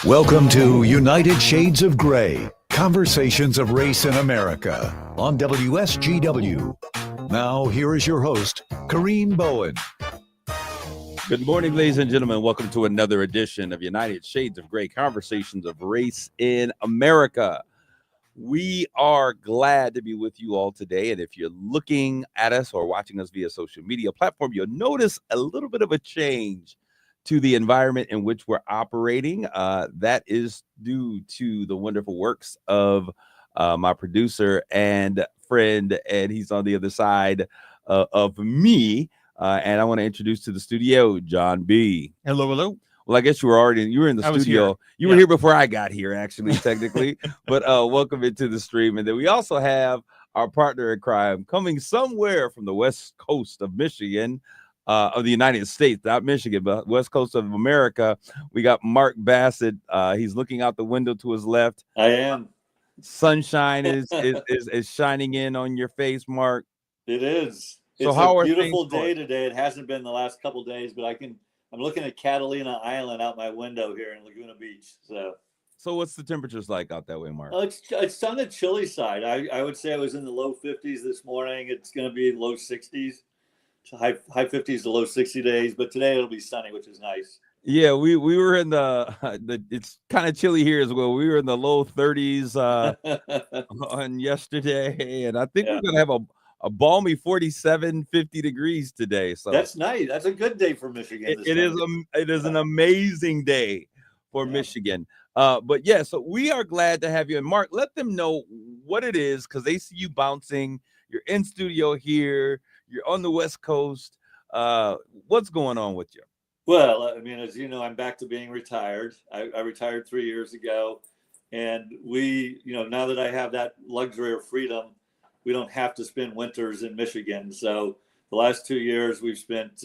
Welcome to United Shades of Gray, Conversations of Race in America on WSGW. Now, here is your host, Kareem Bowen. Good morning, ladies and gentlemen. Welcome to another edition of United Shades of Gray, Conversations of Race in America. We are glad to be with you all today. And if you're looking at us or watching us via social media platform, you'll notice a little bit of a change to the environment in which we're operating. That is due to the wonderful works of my producer and friend, and he's on the other side of me. And I want to introduce to the studio, John B. Hello, hello. Well, I guess you were in the studio. You were here before I got here, actually, technically. But welcome into the stream. And then we also have our partner in crime coming somewhere from the west coast of Michigan, of the United States, not Michigan, but west coast of America. We got Mark Bassett. He's looking out the window to his left. I am. Sunshine is shining in on your face, Mark. It is. So it's how a are beautiful things day going? today. It hasn't been the last couple of days, but I'm looking at Catalina Island out my window here in Laguna Beach. So what's the temperatures like out that way, Mark? It's on the chilly side. I would say I was in the low 50s this morning. It's going to be low 60s, high 50s to low 60 days. But today it'll be sunny, which is nice. Yeah, we were in the it's kind of chilly here as well. We were in the low 30s on yesterday, and I think we're gonna have a balmy 47, 50 degrees today. So that's nice. That's a good day for Michigan. It is an amazing day for Michigan. But yeah, so we are glad to have you. And Mark, let them know what it is, because they see you bouncing. You're in studio here. You're on the West Coast. What's going on with you? Well, I mean, as you know, I'm back to being retired. I retired 3 years ago, and now that I have that luxury of freedom, we don't have to spend winters in Michigan. So the last 2 years we've spent,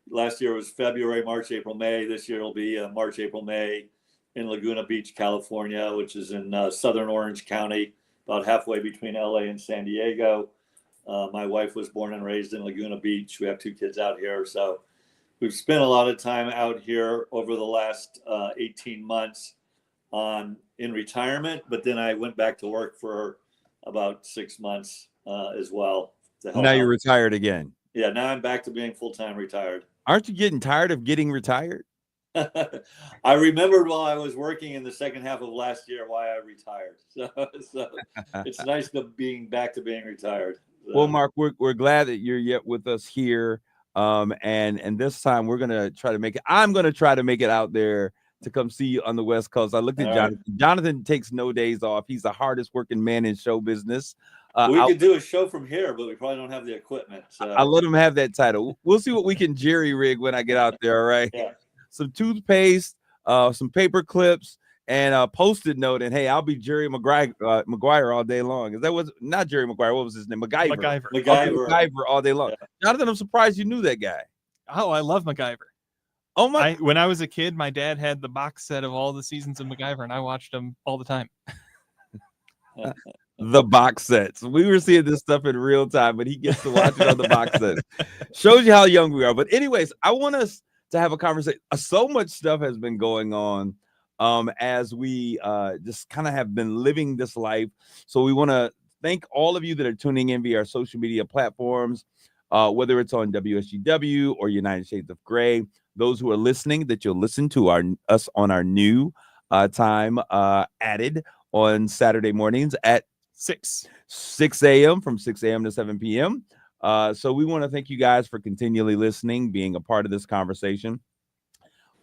last year was February, March, April, May. This year will be March, April, May in Laguna Beach, California, which is in southern Orange County, about halfway between LA and San Diego. My wife was born and raised in Laguna Beach. We have 2 kids out here. So we've spent a lot of time out here over the last 18 months in retirement, but then I went back to work for about 6 months as well. Now you're retired again. Yeah, now I'm back to being full-time retired. Aren't you getting tired of getting retired? I remembered while I was working in the second half of last year why I retired. So it's nice to being back to being retired. So. Well, Mark, we're glad that you're yet with us here. And this time we're gonna try to make it. I'm gonna try to make it out there to come see you on the West Coast. I looked at Jonathan. Right. Jonathan takes no days off. He's the hardest working man in show business. We could do a show from here, but we probably don't have the equipment. So. I'll let him have that title. We'll see what we can jerry rig when I get out there. All right. Yeah. Some toothpaste, some paper clips, and a Post-it note. And hey, I'll be Jerry Maguire all day long. Is that was not Jerry Maguire? What was his name? MacGyver all day long. Yeah. Jonathan, I'm surprised you knew that guy. Oh, I love MacGyver. Oh my! When I was a kid, my dad had the box set of all the seasons of MacGyver, and I watched them all the time. The box sets. We were seeing this stuff in real time, but he gets to watch it on the box set. Shows you how young we are. But anyways, I want us to have a conversation. So much stuff has been going on as we just kind of have been living this life. So we want to thank all of you that are tuning in via our social media platforms, whether it's on WSGW or United Shades of Gray. Those who are listening, that you'll listen to us on our new time added on Saturday mornings at 6 a.m. from 6 a.m. to 7 p.m. So we want to thank you guys for continually listening, being a part of this conversation.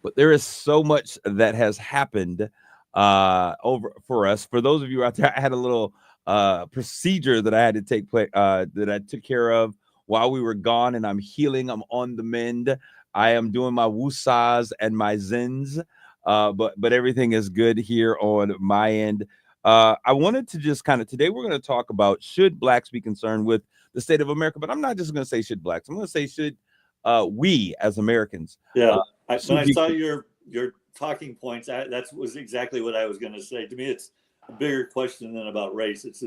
But there is so much that has happened over for us. For those of you out there, I had a little procedure that I had to take place that I took care of while we were gone, and I'm healing. I'm on the mend. I am doing my woosahs and my zens, but everything is good here on my end. I wanted to just today we're going to talk about, should Blacks be concerned with the state of America? But I'm not just going to say should Blacks. I'm going to say should we as Americans. Yeah, when I saw your talking points, that was exactly what I was going to say. To me, it's a bigger question than about race. It's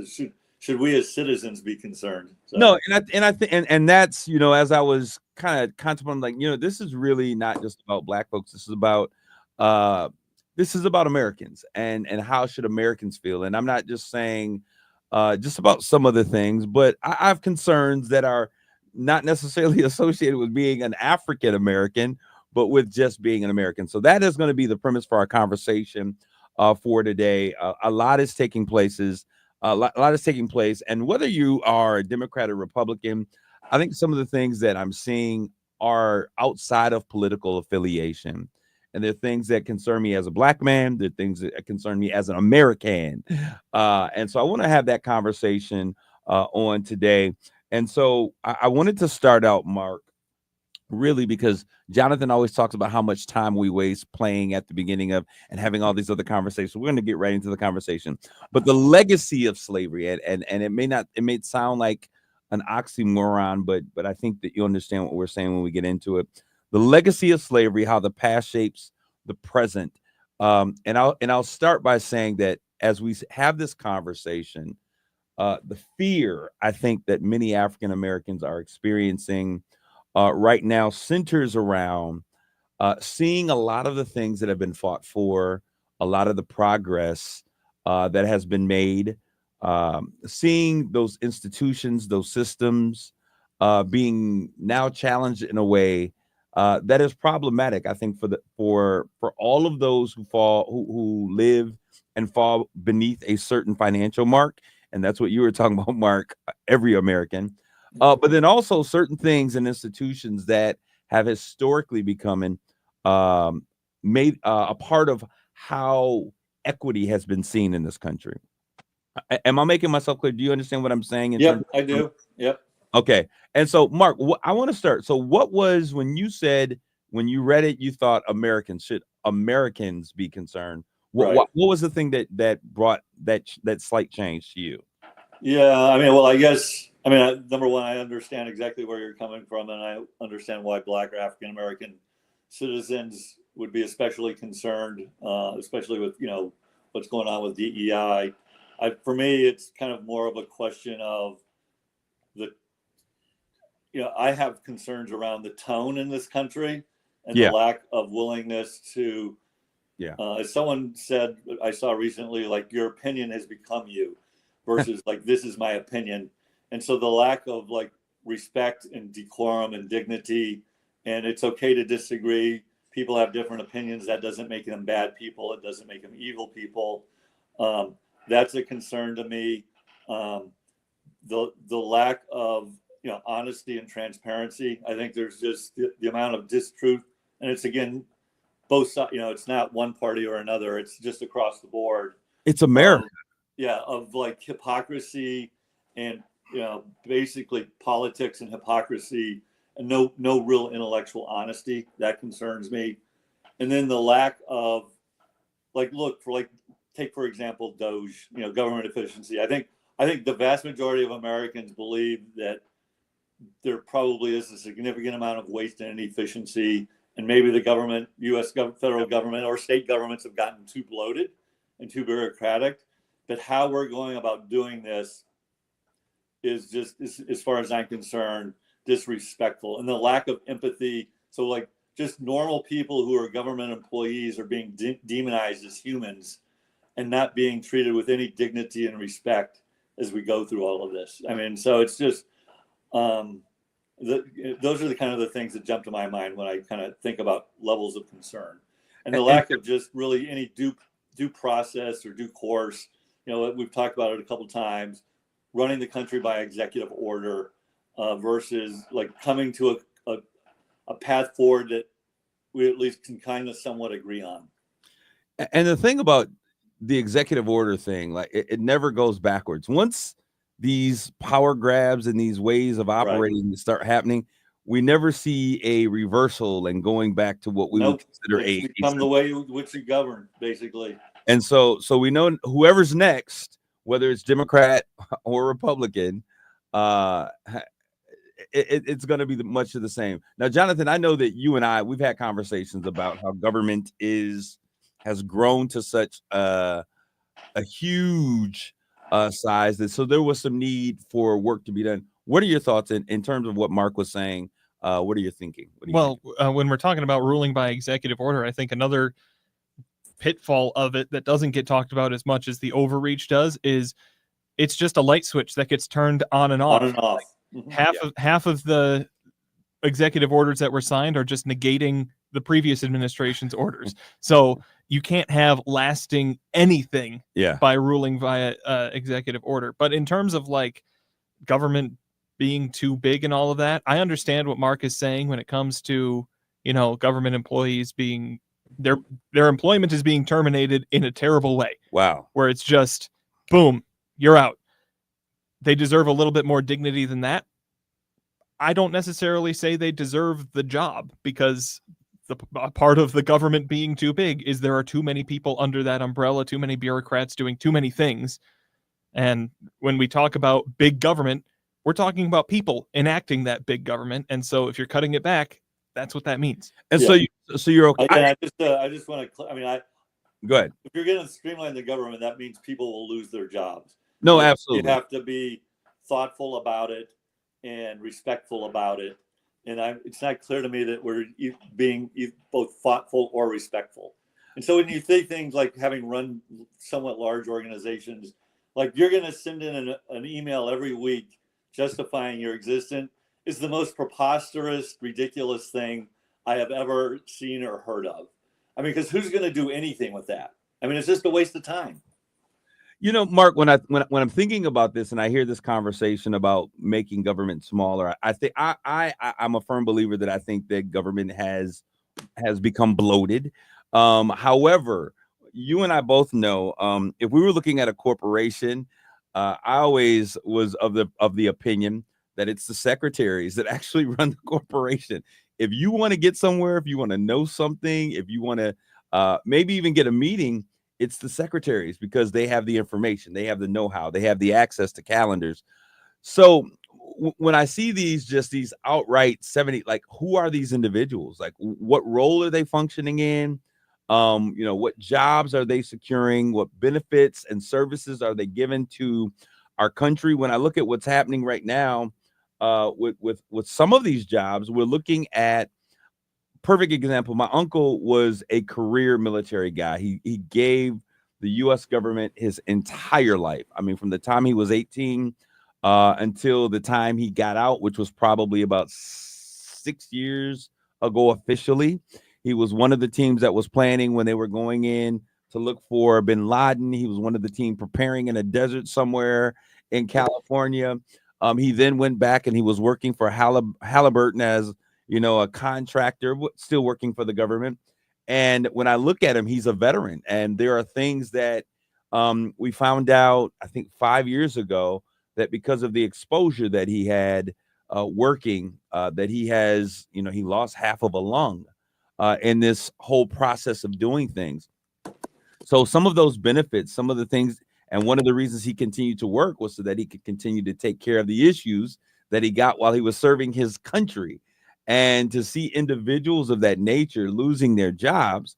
should we as citizens be concerned? So. No, and I think and that's, as I was kind of contemplating, this is really not just about Black folks. This is about this is about Americans and how should Americans feel. And I'm not just saying just about some of the things, but I have concerns that are not necessarily associated with being an African American, but with just being an American. So that is going to be the premise for our conversation for today. A lot is taking places. A lot is taking place, and whether you are a Democrat or Republican, I think some of the things that I'm seeing are outside of political affiliation. And there are things that concern me as a Black man. There are things that concern me as an American. And so I want to have that conversation on today. And so I wanted to start out, Mark, really because Jonathan always talks about how much time we waste playing at the beginning of and having all these other conversations. We're going to get right into the conversation. But the legacy of slavery, and it may sound like an oxymoron, but I think that you understand what we're saying when we get into it. The legacy of slavery, how the past shapes the present. And I'll start by saying that as we have this conversation, the fear I think that many African Americans are experiencing right now centers around seeing a lot of the things that have been fought for, a lot of the progress that has been made, seeing those institutions, those systems being now challenged in a way that is problematic. I think for all of those who live and fall beneath a certain financial mark, and that's what you were talking about, Mark. Every American. But then also certain things and institutions that have historically become made a part of how equity has been seen in this country. Am I making myself clear? Do you understand what I'm saying? Yep, I do. Yep. Okay. And so, Mark, I want to start. So what was when you read it, you thought should Americans be concerned? What was the thing that brought that slight change to you? Yeah, I mean, well, I guess, number one, I understand exactly where you're coming from, and I understand why Black or African American citizens would be especially concerned, especially with, what's going on with DEI. For me, it's kind of more of a question of I have concerns around the tone in this country and the lack of willingness to, as someone said, I saw recently, like, your opinion has become you versus like, this is my opinion. And so the lack of like respect and decorum and dignity, and it's okay to disagree. People have different opinions. That doesn't make them bad people. It doesn't make them evil people. That's a concern to me. The lack of honesty and transparency. I think there's just the amount of distruth, and it's again both sides. It's not one party or another. It's just across the board. It's America. Of like hypocrisy and basically politics and hypocrisy, and no real intellectual honesty. That concerns me. And then the lack of take for example Doge, government efficiency. I think the vast majority of Americans believe that there probably is a significant amount of waste and inefficiency, and maybe the government, U.S. federal government or state governments have gotten too bloated and too bureaucratic. But how we're going about doing this is just, as far as I'm concerned, disrespectful, and the lack of empathy. So like just normal people who are government employees are being demonized as humans and not being treated with any dignity and respect as we go through all of this. I mean, so it's just, those are the kind of the things that jump to my mind when I kind of think about levels of concern, and the lack of just really any due process or due course. We've talked about it a couple of times, running the country by executive order versus like coming to a path forward that we at least can kind of somewhat agree on. And the thing about the executive order thing, like it never goes backwards. Once these power grabs and these ways of operating start happening, we never see a reversal and going back to what we would consider become the way in which you govern, basically. And so we know whoever's next, whether it's Democrat or Republican, it's going to be much of the same. Now, Jonathan, I know that you and we've had conversations about how government has grown to such a huge size that so there was some need for work to be done. What are your thoughts in terms of what Mark was saying? What are you thinking? When we're talking about ruling by executive order, I think another pitfall of it that doesn't get talked about as much as the overreach does is it's just a light switch that gets turned on and off. On and off. Half of the executive orders that were signed are just negating the previous administration's orders. So you can't have lasting anything by ruling via executive order. But in terms of like government being too big and all of that, I understand what Mark is saying when it comes to, government employees being their employment is being terminated in a terrible way. Wow. Where it's just boom, you're out. They deserve a little bit more dignity than that. I don't necessarily say they deserve the job, because a part of the government being too big is there are too many people under that umbrella, too many bureaucrats doing too many things. And when we talk about big government, we're talking about people enacting that big government. And so if you're cutting it back, that's what that means. And so you're okay. I just want to, go ahead. If you're going to streamline the government, that means people will lose their jobs. No, absolutely. You have to be thoughtful about it and respectful about it. And it's not clear to me that we're being both thoughtful or respectful. And so when you say things like having run somewhat large organizations, like you're going to send in an email every week justifying your existence, is the most preposterous, ridiculous thing I have ever seen or heard of. I mean, because who's going to do anything with that? I mean, it's just a waste of time. Mark, when I'm thinking about this and I hear this conversation about making government smaller, I think I'm a firm believer that I think that government has become bloated. However, you and I both know, if we were looking at a corporation, I always was of the opinion that it's the secretaries that actually run the corporation. If you want to get somewhere, if you want to know something, if you want to maybe even get a meeting, it's the secretaries, because they have the information, they have the know-how, they have the access to calendars. So when I see these outright 70, like, who are these individuals? Like, what role are they functioning in? What jobs are they securing? What benefits and services are they given to our country? When I look at what's happening right now with some of these jobs, we're looking at, perfect example. My uncle was a career military guy. He gave the U.S. government his entire life. I mean, from the time he was 18 until the time he got out, which was probably about 6 years ago officially. He was one of the teams that was planning when they were going in to look for bin Laden. He was one of the team preparing in a desert somewhere in California. He then went back and he was working for Halliburton as a contractor, still working for the government. And when I look at him, he's a veteran. And there are things that we found out, I think 5 years ago, that because of the exposure that he had working, that he has, he lost half of a lung in this whole process of doing things. So some of those benefits, some of the things, and one of the reasons he continued to work was so that he could continue to take care of the issues that he got while he was serving his country. And to see individuals of that nature losing their jobs,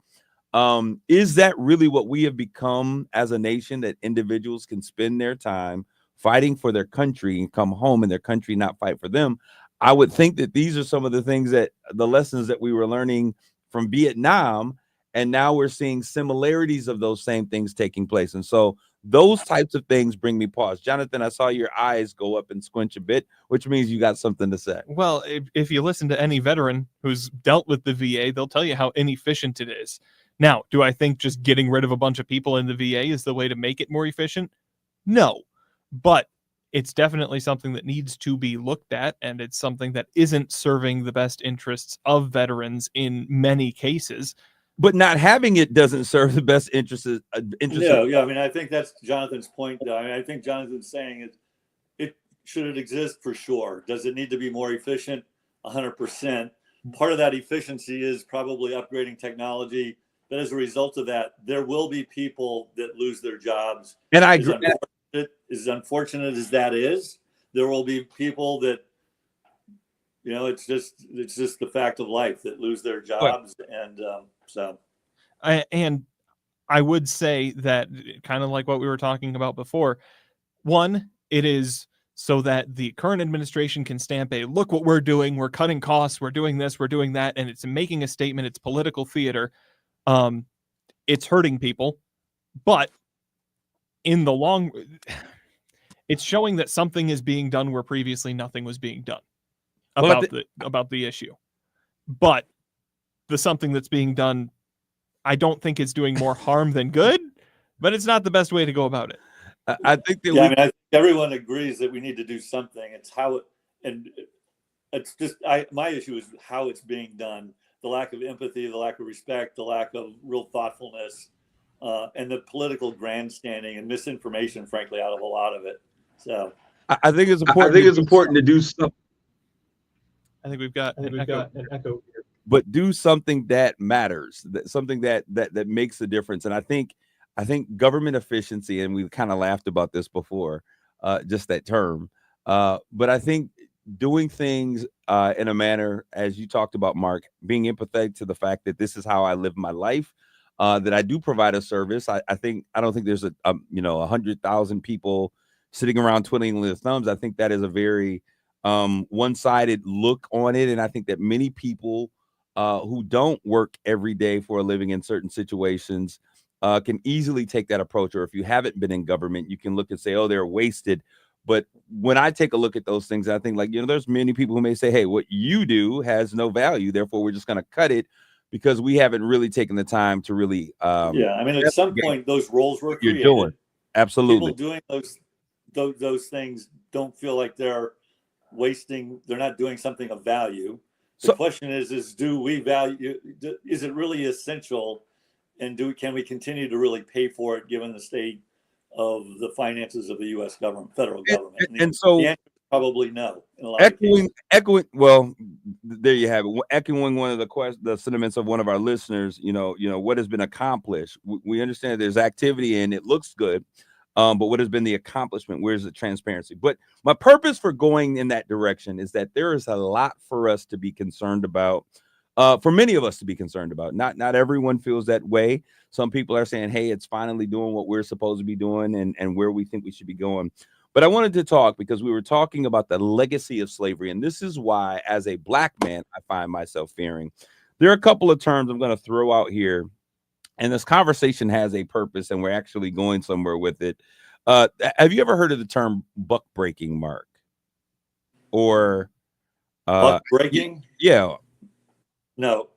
is that really what we have become as a nation, that individuals can spend their time fighting for their country and come home and their country not fight for them? I would think that these are some of the things that the lessons that we were learning from Vietnam, and now we're seeing similarities of those same things taking place. And so those types of things bring me pause. Jonathan, I saw your eyes go up and squinch a bit, which means you got something to say. Well, if you listen to any veteran who's dealt with the VA, they'll tell you how inefficient it is. Now, do I think just getting rid of a bunch of people in the VA is the way to make it more efficient? No, but it's definitely something that needs to be looked at, and it's something that isn't serving the best interests of veterans in many cases. But not having it doesn't serve the best interests. Yeah. I mean, I think that's Jonathan's point. I mean, I think Jonathan's saying should it exist for sure. Does it need to be more efficient? 100%. Part of that efficiency is probably upgrading technology. But as a result of that, there will be people that lose their jobs. And I agree. As unfortunate as that is, there will be people that, it's just the fact of life, that lose their jobs. And and I would say that, kind of like what we were talking about before, one, it is so that the current administration can stamp a, look what we're doing, we're cutting costs, we're doing this, we're doing that, and it's making a statement, it's political theater. it's hurting people, but in the long, it's showing that something is being done where previously nothing was being done about the issue. But the something that's being done, I don't think it's doing more harm than good, but it's not the best way to go about it. I think that I mean, I think everyone agrees that we need to do something. It's how it, and it's just my issue is how it's being done. The lack of empathy, the lack of respect, the lack of real thoughtfulness, and the political grandstanding and misinformation, frankly, out of a lot of it. So I think it's important. I think it's important to do something. I think we've got an echo here. But do something that matters, something that makes a difference. And I think government efficiency, and we've kind of laughed about this before, just that term. But I think doing things in a manner, as you talked about, Mark, being empathetic to the fact that this is how I live my life, that I do provide a service. I don't think there's 100,000 people sitting around twiddling their thumbs. I think that is a very one-sided look on it. And I think that many people who don't work every day for a living in certain situations can easily take that approach. Or if you haven't been in government, you can look and say, oh, they're wasted. But when I take a look at those things, I think, like, there's many people who may say, hey, what you do has no value, therefore we're just going to cut it, because we haven't really taken the time to really I mean, at some point those roles were created. You're doing. Absolutely. People doing those things don't feel like they're not doing something of value. The question is do we value, is it really essential, and can we continue to really pay for it given the state of the finances of the U.S. government, federal government? And so the answer is probably no. In a lot of cases. Well, there you have it. Echoing one of the sentiments of one of our listeners, what has been accomplished. We understand there's activity and it looks good. But what has been the accomplishment? Where's the transparency? But my purpose for going in that direction is that there is a lot for us to be concerned about, for many of us to be concerned about. Not everyone feels that way. Some people are saying, hey, it's finally doing what we're supposed to be doing and where we think we should be going. But I wanted to talk because we were talking about the legacy of slavery. And this is why, as a Black man, I find myself fearing. There are a couple of terms I'm going to throw out here. And this conversation has a purpose, and we're actually going somewhere with it. Have you ever heard of the term buck breaking, Mark? Or buck breaking? Yeah. No.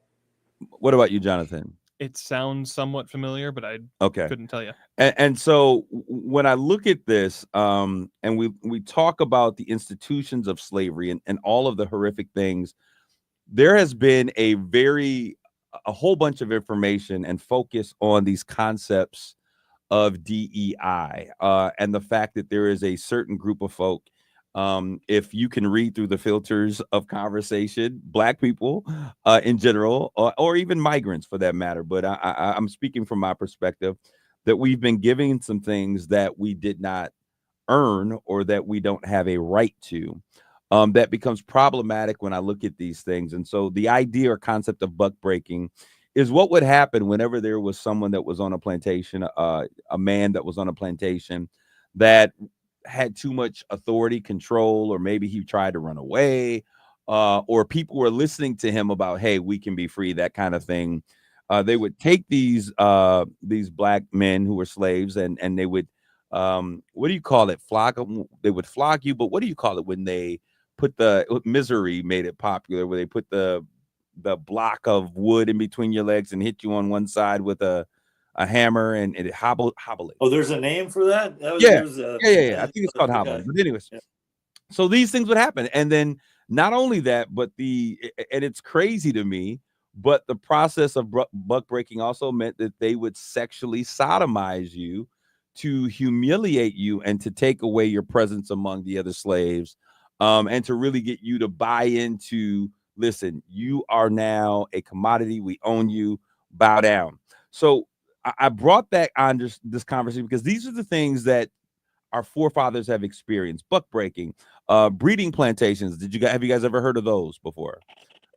What about you, Jonathan? It sounds somewhat familiar, but I couldn't tell you. And so when I look at this, and we talk about the institutions of slavery and all of the horrific things, there has been a whole bunch of information and focus on these concepts of DEI and the fact that there is a certain group of folk, if you can read through the filters of conversation, Black people in general, or even migrants for that matter. But I'm speaking from my perspective, that we've been giving some things that we did not earn or that we don't have a right to. That becomes problematic when I look at these things. And so the idea or concept of buck breaking is what would happen whenever there was someone that was on a plantation, a man that was on a plantation that had too much authority, control, or maybe he tried to run away, or people were listening to him about, hey, we can be free, that kind of thing. They would take these Black men who were slaves and they would, what do you call it? They would flog you, but what do you call it when they put Misery made it popular, where they put the block of wood in between your legs and hit you on one side with a hammer and it hobble it. Oh, there's a name for that? Yeah. I think it's called hobbling. But anyways, so these things would happen. And then not only that, but and it's crazy to me, but the process of buck breaking also meant that they would sexually sodomize you to humiliate you and to take away your presence among the other slaves, and to really get you to buy into, listen, you are now a commodity. We own you. Bow down. So I brought that on this conversation because these are the things that our forefathers have experienced. Buck breaking, breeding plantations. Have you guys ever heard of those before?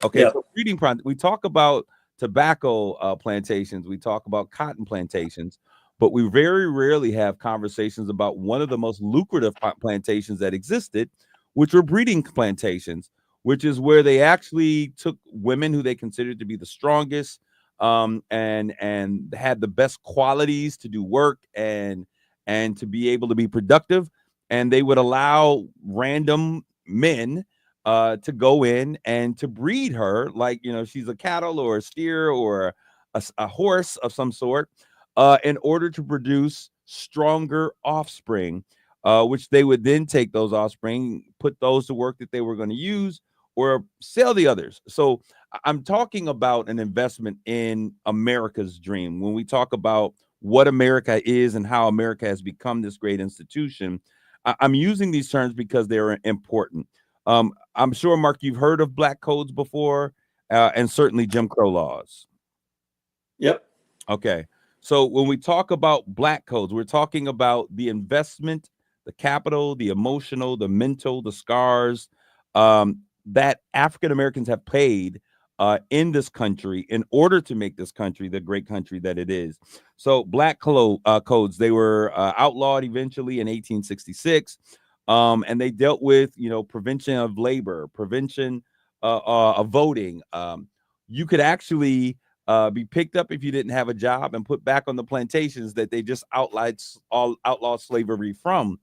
Okay, yeah. So breeding, we talk about tobacco plantations. We talk about cotton plantations. But we very rarely have conversations about one of the most lucrative plantations that existed, which were breeding plantations, which is where they actually took women who they considered to be the strongest, and had the best qualities to do work and to be able to be productive. And they would allow random men to go in and to breed her like, she's a cattle or a steer or a horse of some sort, in order to produce stronger offspring, which they would then take those offspring, put those to work that they were going to use, or sell the others. So I'm talking about an investment in America's dream. When we talk about what America is and how America has become this great institution, I'm using these terms because they're important. I'm sure, Mark, you've heard of black codes before, and certainly Jim Crow laws. Yep. Okay. So when we talk about black codes, we're talking about the investment, the capital, the emotional, the mental, the scars, that African Americans have paid in this country in order to make this country the great country that it is. So black codes, they were outlawed eventually in 1866, and they dealt with, prevention of labor, prevention of voting. You could actually be picked up if you didn't have a job and put back on the plantations that they just outlawed slavery from.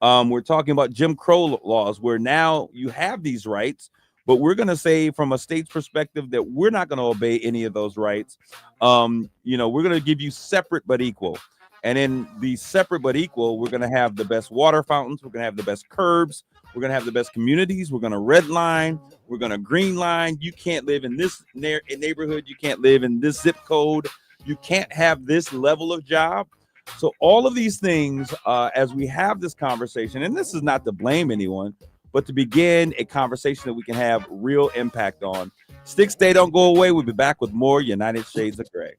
We're talking about Jim Crow laws, where now you have these rights, but we're going to say from a state's perspective that we're not going to obey any of those rights. We're going to give you separate but equal. And in the separate but equal, we're going to have the best water fountains. We're going to have the best curbs. We're going to have the best communities. We're going to red line. We're going to green line. You can't live in this neighborhood. You can't live in this zip code. You can't have this level of job. So all of these things, as we have this conversation, and this is not to blame anyone, but to begin a conversation that we can have real impact on. Sticks, they don't go away. We'll be back with more United Shades of Gray.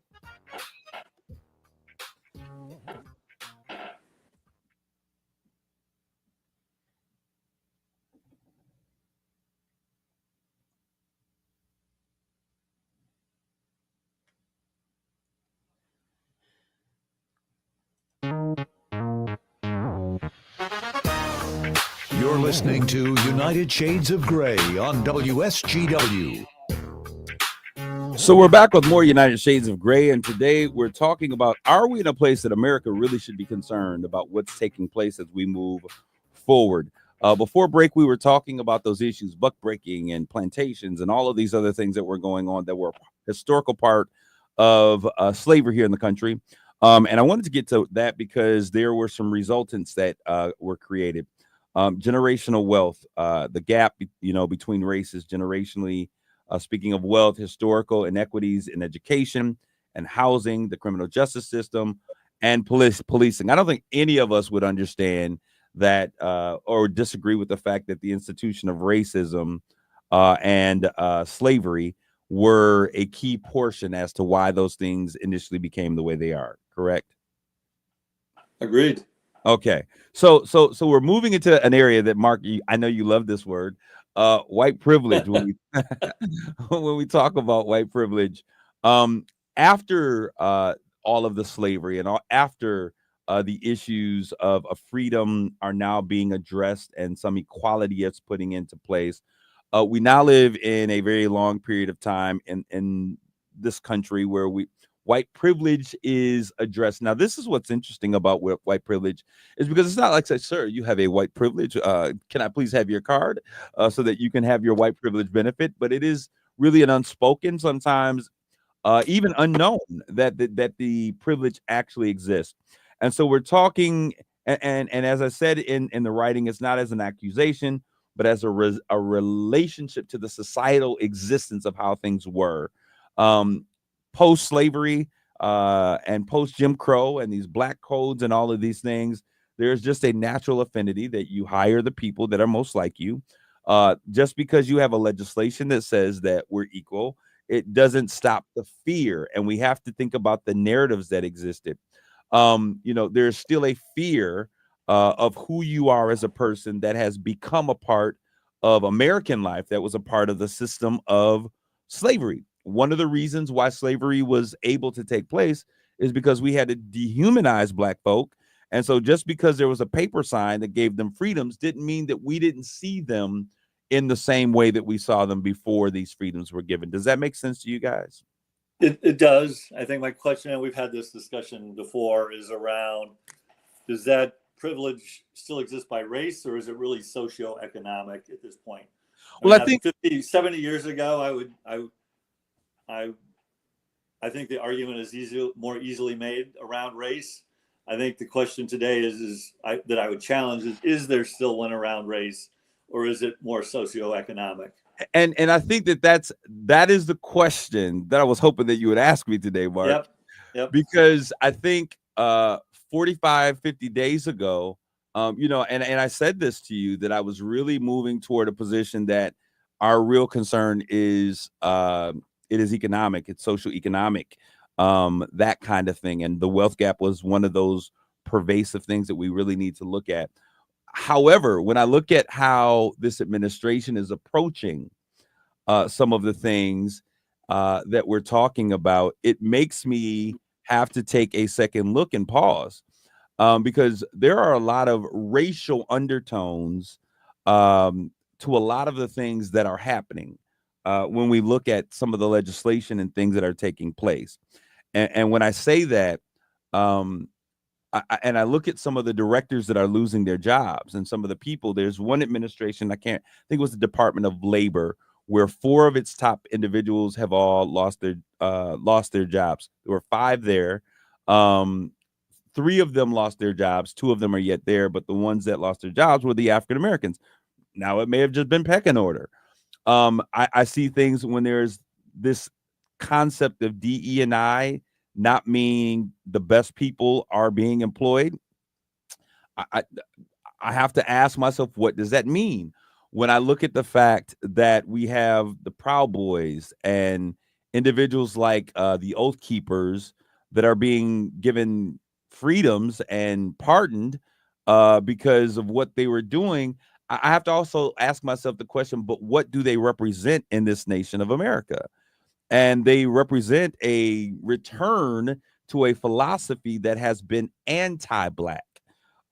You're listening to United Shades of Gray on WSGW. So we're back with more United Shades of Gray, and today we're talking about, are we in a place that America really should be concerned about what's taking place as we move forward? Before break, we were talking about those issues, buck breaking and plantations and all of these other things that were going on that were a historical part of slavery here in the country. And I wanted to get to that because there were some resultants that were created. Generational wealth, the gap, between races generationally. Speaking of wealth, historical inequities in education and housing, the criminal justice system, and policing. I don't think any of us would understand that or disagree with the fact that the institution of racism and slavery were a key portion as to why those things initially became the way they are. Correct? Agreed. Okay. So we're moving into an area that, Mark, I know you love this word. White privilege. When we talk about white privilege, after all of the slavery and after the issues of freedom are now being addressed and some equality is putting into place, we now live in a very long period of time in this country where white privilege is addressed. Now, this is what's interesting about white privilege is because it's not like, say, sir, you have a white privilege. Can I please have your card so that you can have your white privilege benefit? But it is really an unspoken, sometimes even unknown that the privilege actually exists. And so we're talking, and as I said in the writing, it's not as an accusation, but as a relationship to the societal existence of how things were. Post-slavery and post-Jim Crow and these black codes and all of these things, there's just a natural affinity that you hire the people that are most like you. Just because you have a legislation that says that we're equal, it doesn't stop the fear. And we have to think about the narratives that existed. There's still a fear of who you are as a person that has become a part of American life that was a part of the system of slavery. One of the reasons why slavery was able to take place is because we had to dehumanize black folk. And so just because there was a paper sign that gave them freedoms didn't mean that we didn't see them in the same way that we saw them before these freedoms were given. Does that make sense to you guys? It does. I think my question, and we've had this discussion before, is around, does that privilege still exist by race, or is it really socioeconomic at this point? Well, I mean, think 50, 70 years ago, I think the argument is more easily made around race. I think the question today that I would challenge is there still one around race, or is it more socioeconomic? And I think that is the question that I was hoping that you would ask me today, Mark. Yep. Because I think 45, 50 days ago, and I said this to you, that I was really moving toward a position that our real concern is it is economic, it's social economic, that kind of thing. And the wealth gap was one of those pervasive things that we really need to look at. However, when I look at how this administration is approaching some of the things that we're talking about, it makes me have to take a second look and pause, because there are a lot of racial undertones to a lot of the things that are happening when we look at some of the legislation and things that are taking place. And when I say that, I look at some of the directors that are losing their jobs and some of the people. There's one administration, I think it was the Department of Labor, where 4 of its top individuals have all lost their jobs. There were 5 there. 3 of them lost their jobs. 2 of them are yet there, but the ones that lost their jobs were the African Americans. Now, it may have just been pecking order. I see things when there's this concept of DE&I not meaning the best people are being employed. I have to ask myself, what does that mean? When I look at the fact that we have the Proud Boys and individuals like the Oath Keepers that are being given freedoms and pardoned because of what they were doing, I have to also ask myself the question, but what do they represent in this nation of America? And they represent a return to a philosophy that has been anti-Black.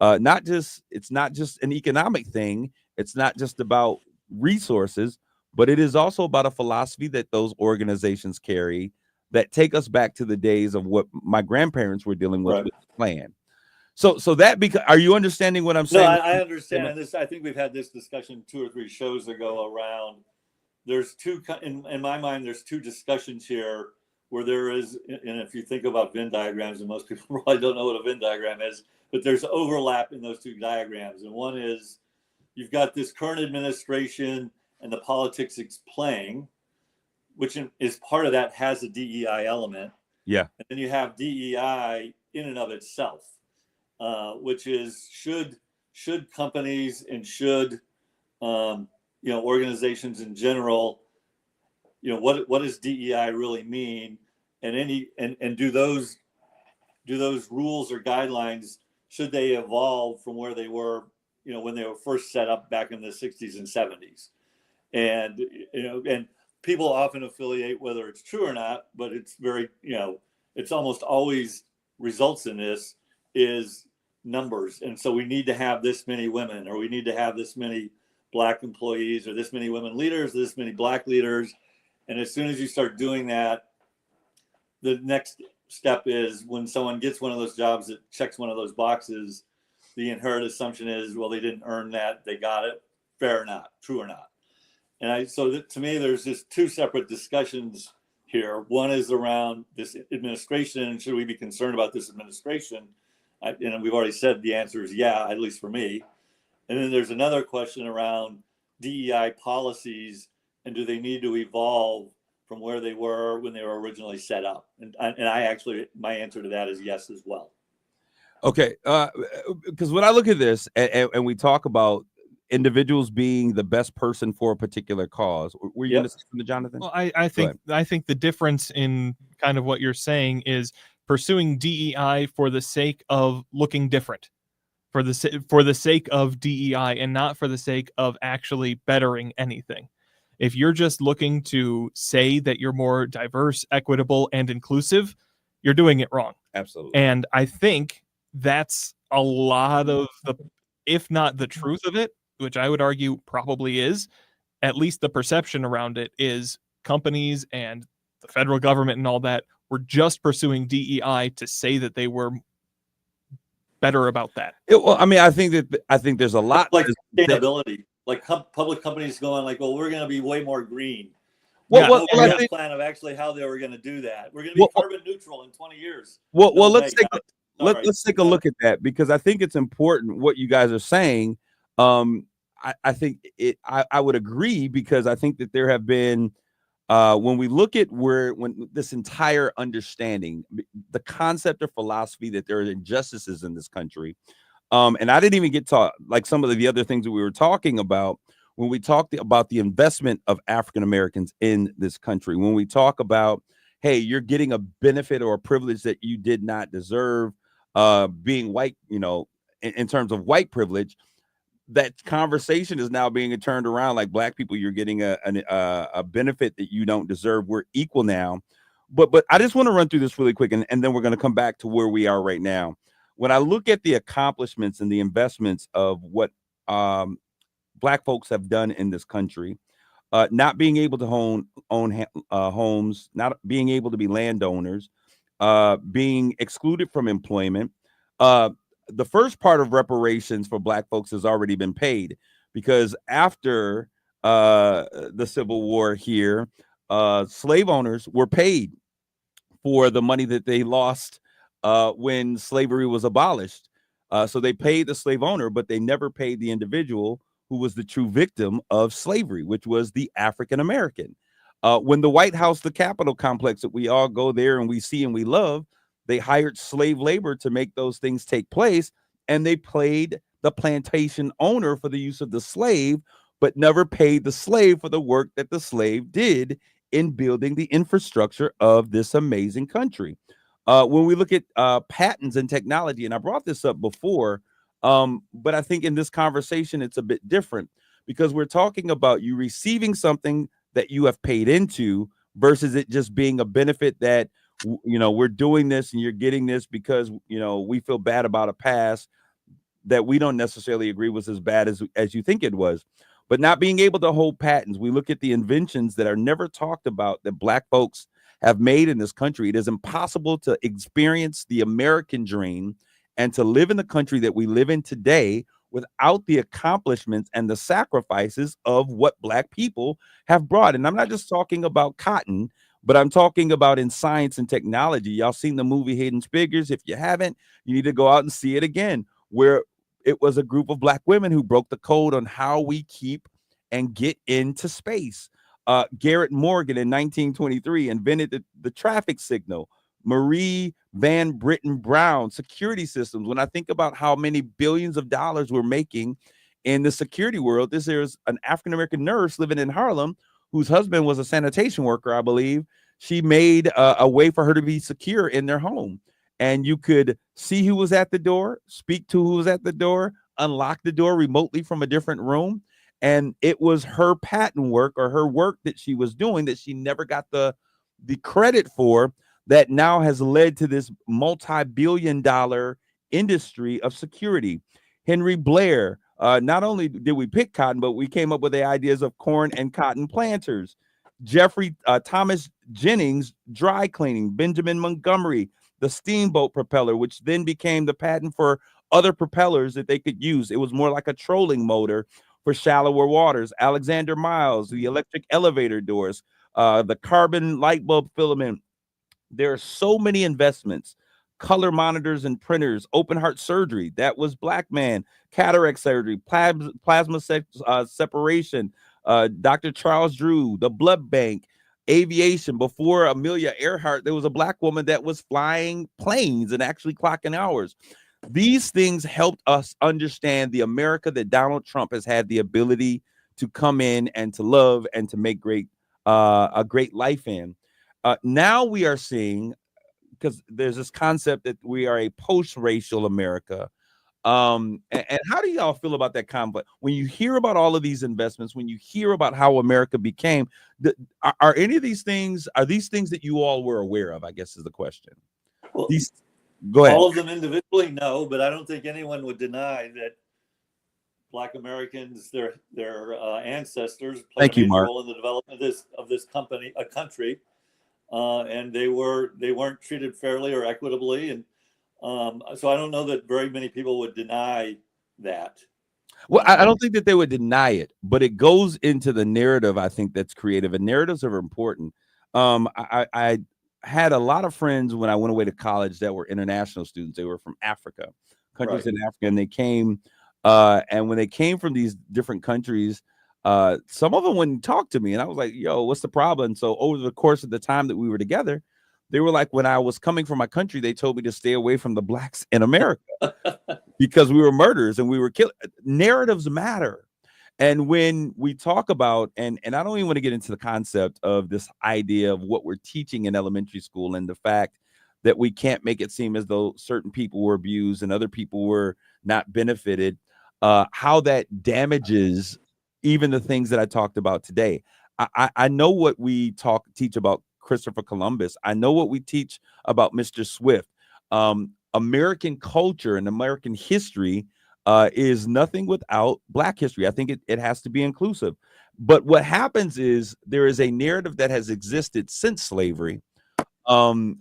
It's not just an economic thing. It's not just about resources, but it is also about a philosophy that those organizations carry that take us back to the days of what my grandparents were dealing with the Klan. So are you understanding what I'm saying? No, I understand this. I think we've had this discussion 2 or 3 shows ago around. There's in my mind, there's 2 discussions here where there is, and if you think about Venn diagrams, and most people probably don't know what a Venn diagram is, but there's overlap in those 2 diagrams. And one is you've got this current administration and the politics it's playing, which is part of that has a DEI element. Yeah. And then you have DEI in and of itself, which is should companies and should organizations in general, what does DEI really mean, and do those rules or guidelines, should they evolve from where they were, when they were first set up back in the 60s and 70s, and people often affiliate whether it's true or not, but it's very, it's almost always results in this is numbers, and so we need to have this many women, or we need to have this many Black employees, or this many women leaders, this many Black leaders. And as soon as you start doing that, the next step is when someone gets one of those jobs that checks one of those boxes, the inherent assumption is, well, they didn't earn that, they got it, fair or not, true or not. And to me, there's just 2 separate discussions here. One is around this administration, and should we be concerned about this administration? And we've already said the answer is yeah, at least for me. And then there's another question around DEI policies, and do they need to evolve from where they were when they were originally set up? And I actually, my answer to that is yes as well. Okay, because when I look at this and we talk about individuals being the best person for a particular cause, were you going to say something, Jonathan? Well, I think the difference in kind of what you're saying is pursuing DEI for the sake of looking different, for the sake of DEI, and not for the sake of actually bettering anything. If you're just looking to say that you're more diverse, equitable, and inclusive, you're doing it wrong. Absolutely. And I think that's a lot of if not the truth of it, which I would argue probably is, at least the perception around it is companies and the federal government and all that were just pursuing DEI to say that they were better about that. Well, I mean, I think there's a lot like sustainability, like public companies going like, well, we're going to be way more green. Well, No I think, plan of actually how they were going to do that. We're going to be carbon neutral in 20 years. Well, No let's way, take let's take a look at that, because I think it's important what you guys are saying. I think I would agree, because I think that there have been when we look at when this entire understanding, the concept or philosophy that there are injustices in this country, and I didn't even get to like some of the other things that we were talking about when we talked about the investment of African Americans in this country. When we talk about, hey, you're getting a benefit or a privilege that you did not deserve, being white, in terms of white privilege, that conversation is now being turned around like black people, you're getting a benefit that you don't deserve. We're equal now. But I just want to run through this really quick, and then we're going to come back to where we are right now. When I look at the accomplishments and the investments of what Black folks have done in this country, not being able to own homes, not being able to be landowners, being excluded from employment. The first part of reparations for Black folks has already been paid, because after the Civil War here, slave owners were paid for the money that they lost when slavery was abolished. So they paid the slave owner, but they never paid the individual who was the true victim of slavery, which was the African American. When the White House, the Capitol complex that we all go there and we see and we love, they hired slave labor to make those things take place, and they paid the plantation owner for the use of the slave, but never paid the slave for the work that the slave did in building the infrastructure of this amazing country. When we look at patents and technology, and I brought this up before, but I think in this conversation, it's a bit different, because we're talking about you receiving something that you have paid into versus it just being a benefit that, we're doing this and you're getting this because, we feel bad about a past that we don't necessarily agree was as bad as you think it was. But not being able to hold patents, we look at the inventions that are never talked about that Black folks have made in this country. It is impossible to experience the American dream and to live in the country that we live in today without the accomplishments and the sacrifices of what Black people have brought. And I'm not just talking about cotton, but I'm talking about in science and technology. Y'all seen the movie Hidden Figures? If you haven't, you need to go out and see it again, where it was a group of Black women who broke the code on how we keep and get into space. Garrett Morgan in 1923 invented the traffic signal. Marie Van Britten Brown, security systems. When I think about how many billions of dollars we're making in the security world, there's an African-American nurse living in Harlem whose husband was a sanitation worker, I believe. She made a way for her to be secure in their home. And you could see who was at the door, speak to who was at the door, unlock the door remotely from a different room. And it was her patent work or her work that she was doing that she never got the credit for, that now has led to this multi-billion-dollar industry of security. Henry Blair, not only did we pick cotton, but we came up with the ideas of corn and cotton planters. Jeffrey Thomas Jennings, dry cleaning. Benjamin Montgomery, the steamboat propeller, which then became the patent for other propellers that they could use. It was more like a trolling motor for shallower waters. Alexander Miles, the electric elevator doors, the carbon light bulb filament. There are so many investments. Color monitors and printers, open heart surgery, that was Black man. Cataract surgery, plasma separation, Dr. Charles Drew, the blood bank. Aviation, before Amelia Earhart, there was a Black woman that was flying planes and actually clocking hours. These things helped us understand the America that Donald Trump has had the ability to come in and to love and to make a great life in. Now we are seeing, because there's this concept that we are a post-racial America. And how do y'all feel about that conflict? When you hear about all of these investments, when you hear about how America became, are any of these things that you all were aware of, I guess is the question. Well, go ahead. All of them individually, no, but I don't think anyone would deny that Black Americans, their ancestors played a major role in the development of this country. and they weren't treated fairly or equitably, and so I don't know that very many people would deny that. Well, I don't think that they would deny it, but it goes into the narrative. I think that's creative, and narratives are important. I had a lot of friends when I went away to college that were international students. They were from Africa, countries Right. in Africa, and they came. And when they came from these different countries, some of them wouldn't talk to me, and I was like, "Yo, what's the problem?" And so over the course of the time that we were together, they were like, when I was coming from my country, they told me to stay away from the blacks in America because we were murderers and we were killing. Narratives matter. And when we talk about, and I don't even want to get into the concept of this idea of what we're teaching in elementary school and the fact that we can't make it seem as though certain people were abused and other people were not benefited, how that damages even the things that I talked about today. I know what we teach about Christopher Columbus. I know what we teach about Mr. Swift. American culture and American history is nothing without Black history. I think it has to be inclusive. But what happens is there is a narrative that has existed since slavery. The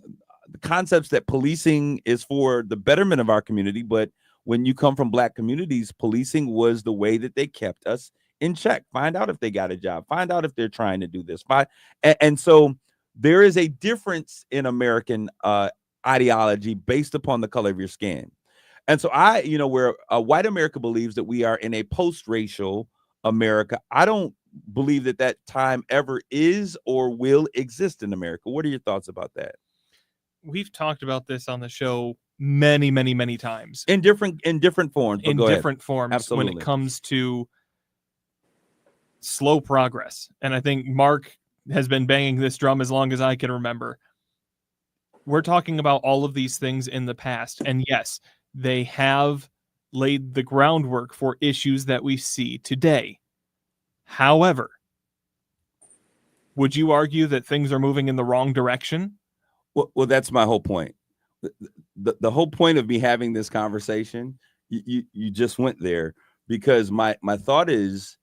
concepts that policing is for the betterment of our community, but when you come from Black communities, policing was the way that they kept us in check. Find out if they got a job. Find out if they're trying to do this. And so there is a difference in American ideology based upon the color of your skin. And so where white America believes that we are in a post-racial America, I don't believe that that time ever is or will exist in America. What are your thoughts about that? We've talked about this on the show many, many, many times in different forms. But in go ahead. different forms Absolutely. when it comes to slow progress. And I think Mark has been banging this drum as long as I can remember. We're talking about all of these things in the past. And yes, they have laid the groundwork for issues that we see today. However, would you argue that things are moving in the wrong direction? Well, that's my whole point. The whole point of me having this conversation, you just went there, because my thought is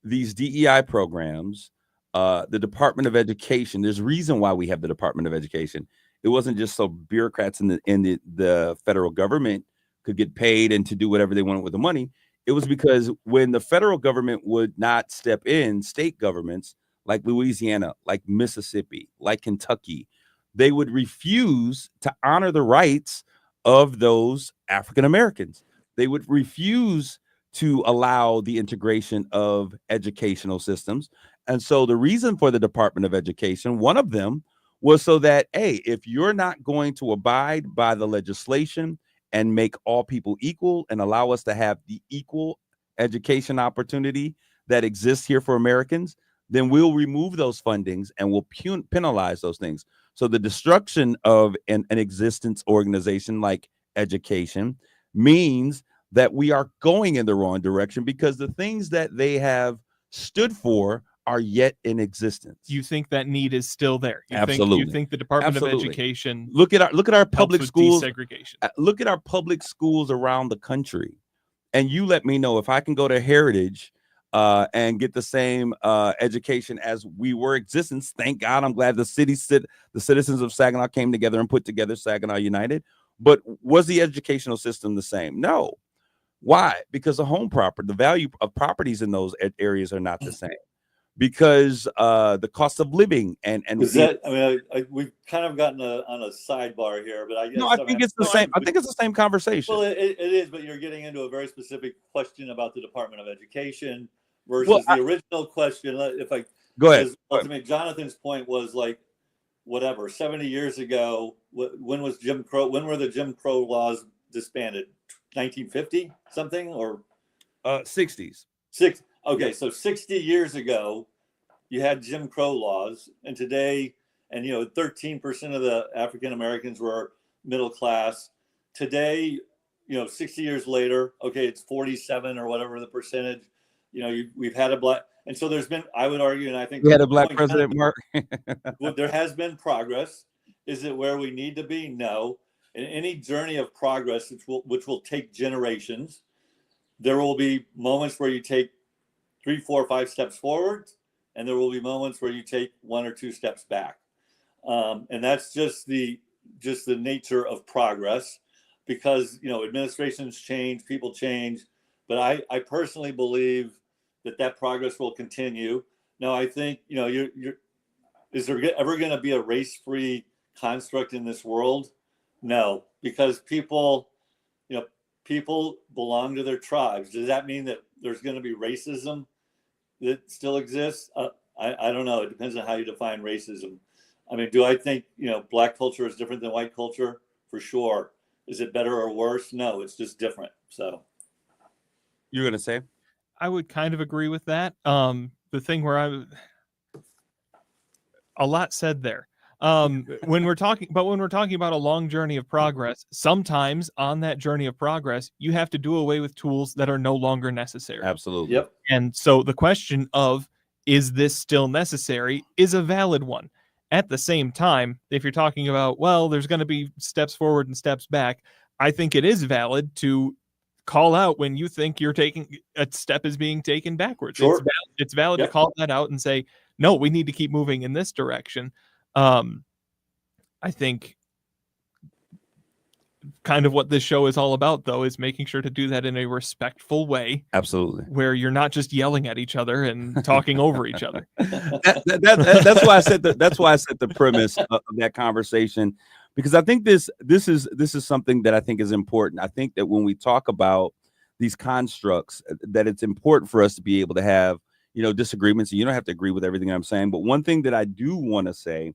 these DEI programs, the Department of Education, there's a reason why we have the Department of Education. It wasn't just so bureaucrats in the federal government could get paid and to do whatever they wanted with the money. It was because when the federal government would not step in, state governments like Louisiana, like Mississippi, like Kentucky, they would refuse to honor the rights of those African Americans. They would refuse to allow the integration of educational systems. And so the reason for the Department of Education, one of them, was so that, hey, if you're not going to abide by the legislation and make all people equal and allow us to have the equal education opportunity that exists here for Americans, then we'll remove those fundings and we'll penalize those things. So the destruction of an existence organization like education means that we are going in the wrong direction because the things that they have stood for are yet in existence. You think that need is still there? Absolutely. You think the Department Absolutely. of Education look at our public schools desegregation? Look at our public schools around the country, and you let me know if I can go to Heritage and get the same education as we were existence. Thank God, I'm glad the citizens of Saginaw came together and put together Saginaw United. But was the educational system the same? No. Why? Because the value of properties in those areas are not the same. Because the cost of living and we've kind of gotten on a sidebar here, but I guess I think it's the same. I think it's the same conversation. Well, it is, but you're getting into a very specific question about the Department of Education versus the original question. If I go ahead, ultimately, Jonathan's point was like, whatever, 70 years ago, when was Jim Crow? When were the Jim Crow laws disbanded? 1950 something or 60s. Okay, so 60 years ago, you had Jim Crow laws, and today, 13% of the African Americans were middle class. Today, 60 years later, okay, it's 47 or whatever the percentage. We've had a black, and so there's been, I would argue, and I think we had a black president, Mark. There has been progress. Is it where we need to be? No. In any journey of progress, which will take generations, there will be moments where you take 3, 4, 5 steps forward, and there will be moments where you take 1 or 2 steps back. And that's just the nature of progress, because administrations change, people change, but I personally believe that progress will continue. Now, I think is there ever going to be a race-free construct in this world? No, because people belong to their tribes. Does that mean that there's going to be racism that still exists? I don't know. It depends on how you define racism. I mean, do I think Black culture is different than white culture? For sure. Is it better or worse? No, it's just different. So You're gonna say? I would kind of agree with that. The thing where a lot said there. When we're talking about a long journey of progress, sometimes on that journey of progress, you have to do away with tools that are no longer necessary. Absolutely. yep. And so the question of, is this still necessary, is a valid one. At the same time, if you're talking about, well, there's going to be steps forward and steps back, I think it is valid to call out when you think you're taking a step is being taken backwards. Sure. It's valid Yep. to call that out and say, no, we need to keep moving in this direction. I think kind of what this show is all about, though, is making sure to do that in a respectful way. Absolutely. Where you're not just yelling at each other and talking over each other. That's why I said the premise of that conversation, because I think this is something that I think is important. I think that when we talk about these constructs, that it's important for us to be able to have disagreements. You don't have to agree with everything I'm saying, but one thing that I do want to say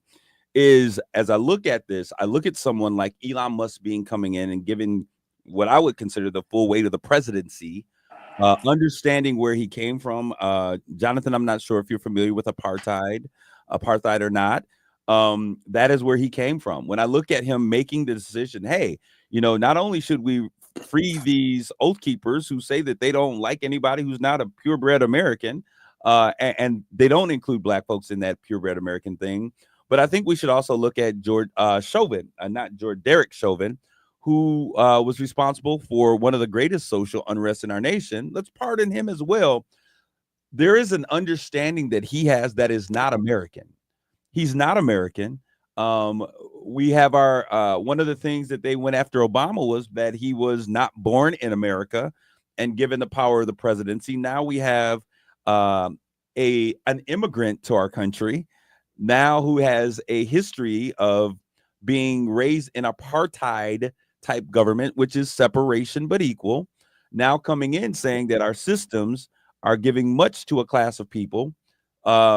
is, as I look at this, I look at someone like Elon Musk coming in and giving what I would consider the full weight of the presidency, understanding where he came from. Jonathan, I'm not sure if you're familiar with apartheid or not. That is where he came from. When I look at him making the decision, hey, not only should we free these oath keepers who say that they don't like anybody who's not a purebred American, and they don't include Black folks in that purebred American thing, but I think we should also look at Derek Chauvin, who was responsible for one of the greatest social unrest in our nation. Let's pardon him as well. There is an understanding that he has that is not American. He's not American. We have our one of the things that they went after Obama was that he was not born in America and given the power of the presidency. Now we have an immigrant to our country now who has a history of being raised in apartheid type government, which is separation but equal, now coming in saying that our systems are giving much to a class of people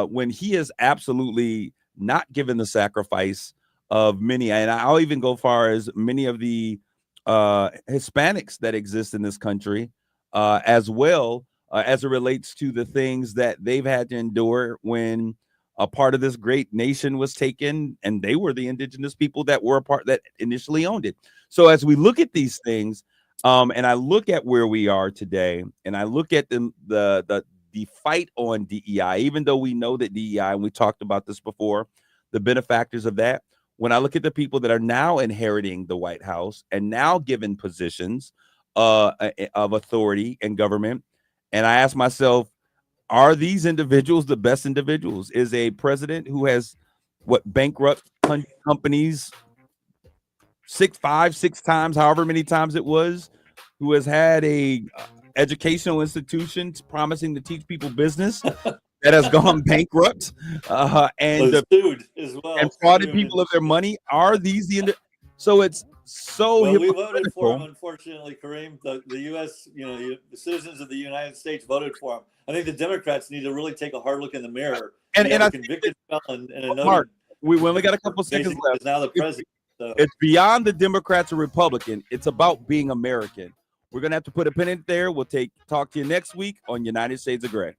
when he is absolutely not given the sacrifice of many. And I'll even go far as many of the Hispanics that exist in this country as well, as it relates to the things that they've had to endure when a part of this great nation was taken, and they were the indigenous people that were a part that initially owned it. So as we look at these things, and I look at where we are today, and I look at the fight on DEI, even though we know that DEI, and we talked about this before, the benefactors of that, when I look at the people that are now inheriting the White House and now given positions of authority in government, and I ask myself, are these individuals the best individuals? Is a president who has bankrupt companies six times, however many times it was, who has had a educational institutions promising to teach people business that has gone bankrupt and sued as well and frauded people of their money? Are these so it's so well, we voted for him, unfortunately, Kareem. The U.S., the citizens of the United States voted for him. I think the Democrats need to really take a hard look in the mirror. And I convicted felon and a Mark, we only got a couple seconds left. Is now the president. So. It's beyond the Democrats or Republican. It's about being American. We're gonna have to put a pin in it there. We'll talk to you next week on United Shades of Gray.